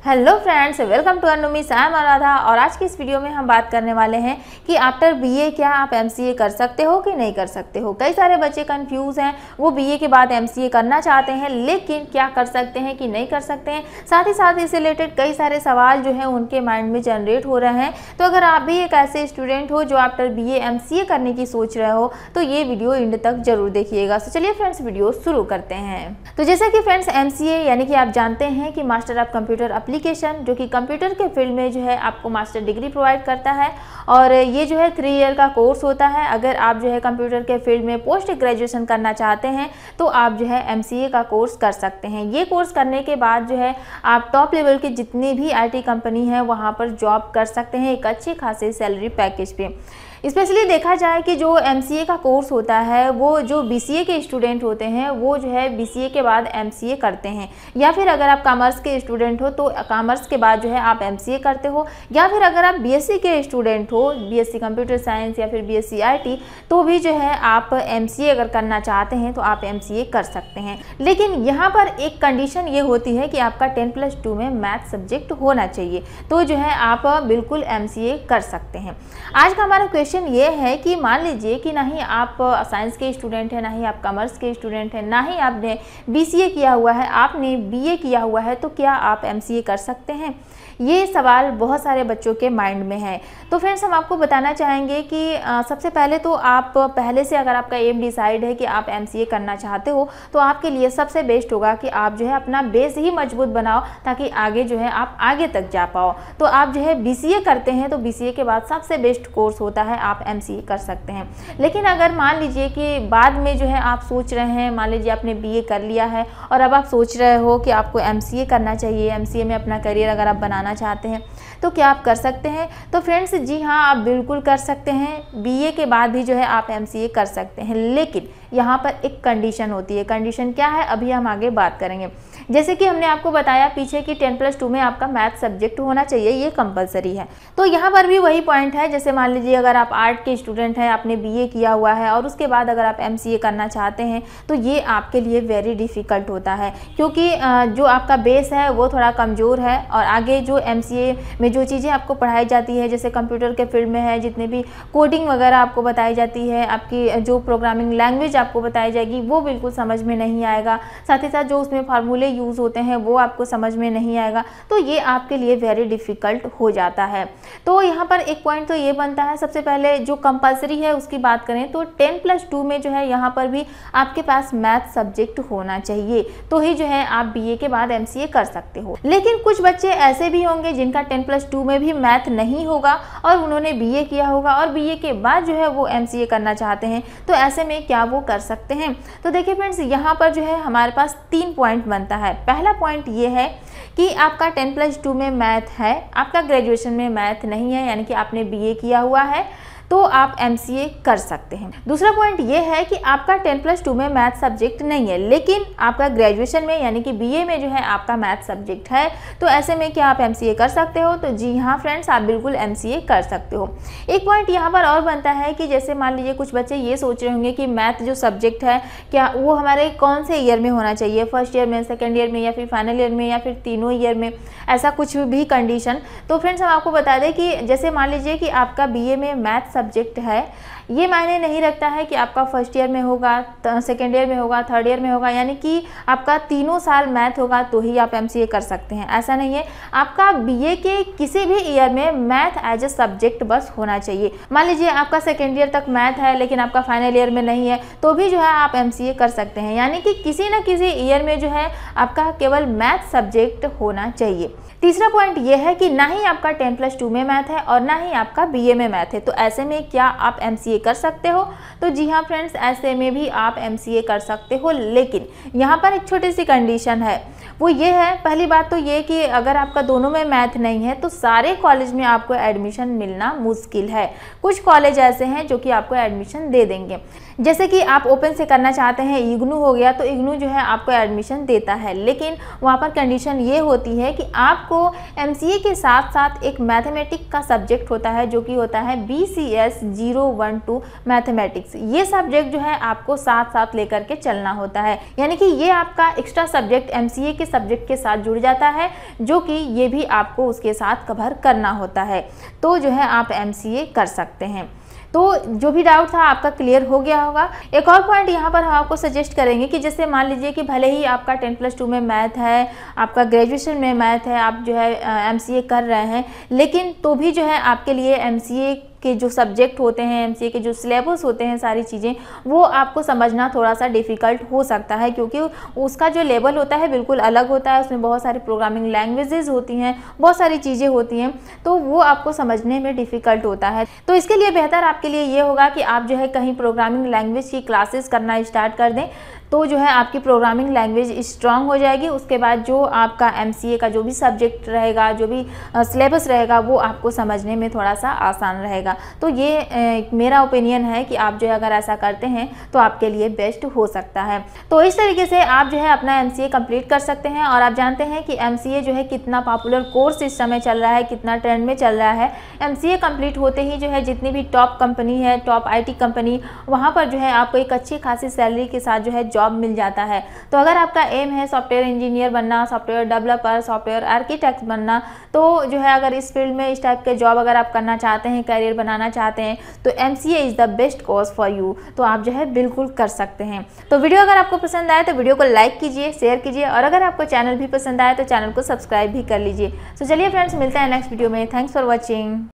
Hello friends, welcome to Anumis. I am Anuradha और आज की इस वीडियो में हम बात करने वाले हैं कि आफ्टर बीए क्या आप एमसीए कर सकते हो कि नहीं कर सकते हो। कई सारे बच्चे कंफ्यूज हैं, वो बीए के बाद एमसीए करना चाहते हैं लेकिन क्या कर सकते हैं कि नहीं कर सकते हैं। साथ ही साथ इससे रिलेटेड कई सारे सवाल जो हैं उनके माइंड में जनरेट हो रहे हैं। तो अगर आप भी एक ऐसे स्टूडेंट हो जो आफ्टर बीए एमसीए करने की सोच रहे हो तो ये वीडियो एंड तक जरूर देखिएगा। तो चलिए फ्रेंड्स, वीडियो शुरू करते हैं। तो जैसा कि फ्रेंड्स, एमसीए यानी कि आप जानते हैं कि मास्टर ऑफ कंप्यूटर एप्लीकेशन, जो कि कंप्यूटर के फील्ड में जो है आपको मास्टर डिग्री प्रोवाइड करता है और ये जो है 3 ईयर का कोर्स होता है। अगर आप जो है कंप्यूटर के फील्ड में पोस्ट ग्रेजुएशन करना चाहते हैं तो आप जो है एमसीए का कोर्स कर सकते हैं। ये कोर्स करने के बाद जो है आप टॉप लेवल की जितनी भी आईटी कंपनी है वहाँ पर जॉब कर सकते हैं एक अच्छे खासे सैलरी पैकेज पे। स्पेशली देखा जाए कि जो एमसीए का कोर्स होता है वो जो बीसीए के स्टूडेंट होते हैं वो जो है बीसीए के बाद एमसीए करते हैं, या फिर अगर आप कॉमर्स के स्टूडेंट हो तो कॉमर्स के बाद जो है आप एमसीए करते हो, या फिर अगर आप बीएससी के स्टूडेंट हो, बीएससी कंप्यूटर साइंस या फिर बीएससी आईटी, तो भी जो है आप एमसीए अगर करना चाहते हैं तो आप एमसीए कर सकते हैं। लेकिन यहाँ पर एक कंडीशन ये होती है कि आपका 10+2 में मैथ सब्जेक्ट होना चाहिए, तो जो है आप बिल्कुल एमसीए कर सकते हैं। आज का हमारा क्वेश्चन ये है कि मान लीजिए कि ना ही आप साइंस के स्टूडेंट हैं, ना ही आप कॉमर्स के स्टूडेंट हैं, ना ही आपने बीसीए किया हुआ है, आपने बीए किया हुआ है, तो क्या आप एमसीए कर सकते हैं? ये सवाल बहुत सारे बच्चों के माइंड में है। तो फ्रेंड्स, हम आपको बताना चाहेंगे कि सबसे पहले तो आप पहले से अगर आपका एम डिसाइड है कि आप एमसीए करना चाहते हो तो आपके लिए सबसे बेस्ट होगा कि आप जो है अपना बेस ही मजबूत बनाओ ताकि आगे जो है आप आगे तक जा पाओ। तो आप जो है बीसीए करते हैं तो बीसीए के बाद सबसे बेस्ट कोर्स होता है, आप एमसीए कर सकते हैं। लेकिन अगर मान लीजिए कि बाद में जो है आप सोच रहे हैं, मान लीजिए आपने बीए कर लिया है और अब आप सोच रहे हो कि आपको एमसीए करना चाहिए, एमसीए में अपना करियर अगर आप बनाना चाहते हैं तो क्या आप कर सकते हैं? तो फ्रेंड्स, जी हाँ, आप बिल्कुल कर सकते हैं। बीए के बाद भी जो है आप एमसीए कर सकते हैं, लेकिन यहाँ पर एक कंडीशन होती है। कंडीशन क्या है अभी हम आगे बात करेंगे। जैसे कि हमने आपको बताया पीछे कि 10+2 में आपका मैथ सब्जेक्ट होना चाहिए, ये कंपलसरी है। तो यहाँ पर भी वही पॉइंट है। जैसे मान लीजिए अगर आप आर्ट के स्टूडेंट हैं, आपने बीए किया हुआ है और उसके बाद अगर आप एमसीए करना चाहते हैं तो ये आपके लिए वेरी डिफ़िकल्ट होता है, क्योंकि जो आपका बेस है वो थोड़ा कमज़ोर है और आगे जो एमसीए में जो चीज़ें आपको पढ़ाई जाती है, जैसे कंप्यूटर के फील्ड में है, जितने भी कोडिंग वगैरह आपको बताई जाती है, आपकी जो प्रोग्रामिंग लैंग्वेज आपको बताई जाएगी वो बिल्कुल समझ में नहीं आएगा। साथ ही साथ जो उसमें फार्मूले यूज़ होते हैं वो आपको समझ में नहीं आएगा, तो ये आपके लिए वेरी डिफ़िकल्ट हो जाता है। तो यहाँ पर एक पॉइंट तो ये बनता है, सबसे पहले जो कंपलसरी है उसकी बात करें तो 10+2 में जो है यहाँ पर भी आपके पास मैथ सब्जेक्ट होना चाहिए, तो ही जो है आप बीए के बाद एमसीए कर सकते हो। लेकिन कुछ बच्चे ऐसे भी होंगे जिनका 10+2 में भी मैथ नहीं होगा और उन्होंने बीए किया होगा और बीए के बाद जो है वो एमसीए करना चाहते हैं, तो ऐसे में क्या वो कर सकते हैं? तो देखिए फ्रेंड्स, यहाँ पर जो है हमारे पास 3 पॉइंट बनता है। पहला पॉइंट ये है कि आपका 10+2 में मैथ है, आपका ग्रेजुएशन में मैथ नहीं है, यानी कि आपने बीए किया हुआ है, तो आप एमसीए कर सकते हैं। दूसरा पॉइंट ये है कि आपका 10+2 में मैथ सब्जेक्ट नहीं है लेकिन आपका ग्रेजुएशन में यानी कि बीए में जो है आपका मैथ सब्जेक्ट है, तो ऐसे में क्या आप एमसीए कर सकते हो? तो जी हाँ फ्रेंड्स, आप बिल्कुल एमसीए कर सकते हो। एक पॉइंट यहाँ पर और बनता है कि जैसे मान लीजिए कुछ बच्चे ये सोच रहे होंगे कि मैथ जो सब्जेक्ट है क्या वो हमारे कौन से ईयर में होना चाहिए, फर्स्ट ईयर में, सेकेंड ईयर में, या फिर फाइनल ईयर में, या फिर तीनों ईयर में, ऐसा कुछ भी कंडीशन। तो फ्रेंड्स, हम आपको बता दें कि जैसे मान लीजिए कि आपका बीए में मैथ सब्जेक्ट है, ये मायने नहीं रखता है कि आपका फर्स्ट ईयर में होगा, सेकेंड ईयर में होगा, थर्ड ईयर में होगा, यानी कि आपका तीनों साल मैथ होगा तो ही आप एमसीए कर सकते हैं, ऐसा नहीं है। आपका बीए के किसी भी ईयर में मैथ एज ए सब्जेक्ट बस होना चाहिए। मान लीजिए आपका सेकेंड ईयर तक मैथ है लेकिन आपका फाइनल ईयर में नहीं है, तो भी जो है आप एमसीए कर सकते हैं, यानी कि किसी न किसी ईयर में जो है आपका केवल मैथ सब्जेक्ट होना चाहिए। तीसरा पॉइंट ये है कि ना ही आपका 10+2 में मैथ है और ना ही आपका बीए में मैथ है, तो ऐसे में क्या आप एमसीए कर सकते हो? तो जी हाँ फ्रेंड्स, ऐसे में भी आप एमसीए कर सकते हो, लेकिन यहाँ पर एक छोटी सी कंडीशन है। वो ये है, पहली बात तो ये कि अगर आपका दोनों में मैथ नहीं है तो सारे कॉलेज में आपको एडमिशन मिलना मुश्किल है। कुछ कॉलेज ऐसे हैं जो कि आपको एडमिशन दे देंगे, जैसे कि आप ओपन से करना चाहते हैं, इग्नू हो गया, तो इग्नू जो है आपको एडमिशन देता है, लेकिन वहाँ पर कंडीशन ये होती है कि आपको एमसीए के साथ साथ एक मैथमेटिक्स का सब्जेक्ट होता है जो कि होता है BCS CS 012 मैथमेटिक्स, ये सब्जेक्ट जो है आपको साथ साथ लेकर के चलना होता है। यानी कि ये आपका एक्स्ट्रा सब्जेक्ट MCA के सब्जेक्ट के साथ जुड़ जाता है, जो कि ये भी आपको उसके साथ कवर करना होता है। तो जो है आप MCA कर सकते हैं। तो जो भी डाउट था आपका क्लियर हो गया होगा। एक और पॉइंट यहाँ पर हम आपको सजेस्ट करेंगे कि जैसे मान लीजिए कि भले ही आपका 10+2 में मैथ है, आपका ग्रेजुएशन में मैथ है, आप जो है MCA कर रहे हैं, लेकिन तो भी जो है आपके लिए MCA के जो सब्जेक्ट होते हैं, MCA के जो सिलेबस होते हैं, सारी चीज़ें वो आपको समझना थोड़ा सा डिफ़िकल्ट हो सकता है, क्योंकि उसका जो लेवल होता है बिल्कुल अलग होता है। उसमें बहुत सारी प्रोग्रामिंग लैंग्वेजेस होती हैं, बहुत सारी चीज़ें होती हैं, तो वो आपको समझने में डिफ़िकल्ट होता है। तो इसके लिए बेहतर आपके लिए ये होगा कि आप जो है कहीं प्रोग्रामिंग लैंग्वेज की क्लासेस करना स्टार्ट कर दें, तो जो है आपकी प्रोग्रामिंग लैंग्वेज स्ट्रांग हो जाएगी। उसके बाद जो आपका MCA का जो भी सब्जेक्ट रहेगा, जो भी सिलेबस रहेगा, वो आपको समझने में थोड़ा सा आसान रहेगा। तो ये मेरा ओपिनियन है कि आप जो है अगर ऐसा करते हैं तो आपके लिए बेस्ट हो सकता है। तो इस तरीके से आप जो है अपना MCA कंप्लीट कर सकते हैं। और आप जानते हैं कि MCA जो है कितना पॉपुलर कोर्स इस समय चल रहा है, कितना ट्रेंड में चल रहा है। MCA कंप्लीट होते ही जो है जितनी भी टॉप कंपनी है, टॉप IT कंपनी, वहाँ पर जो है आपको एक अच्छी खासी सैलरी के साथ जो है जॉब मिल जाता है। तो अगर आपका एम है सॉफ्टवेयर इंजीनियर बनना, सॉफ्टवेयर डेवलपर, सॉफ्टवेयर आर्किटेक्ट बनना, तो जो है अगर इस फील्ड में इस टाइप के जॉब अगर आप करना चाहते हैं, करियर बनाना चाहते हैं, तो MCA is the best course for you. तो आप जो है बिल्कुल कर सकते हैं। तो वीडियो अगर आपको पसंद आए तो वीडियो को लाइक कीजिए, शेयर कीजिए, और अगर आपको चैनल भी पसंद आए तो चैनल को सब्सक्राइब भी कर लीजिए। तो चलिए फ्रेंड्स, मिलते हैं नेक्स्ट वीडियो में। Thanks for watching.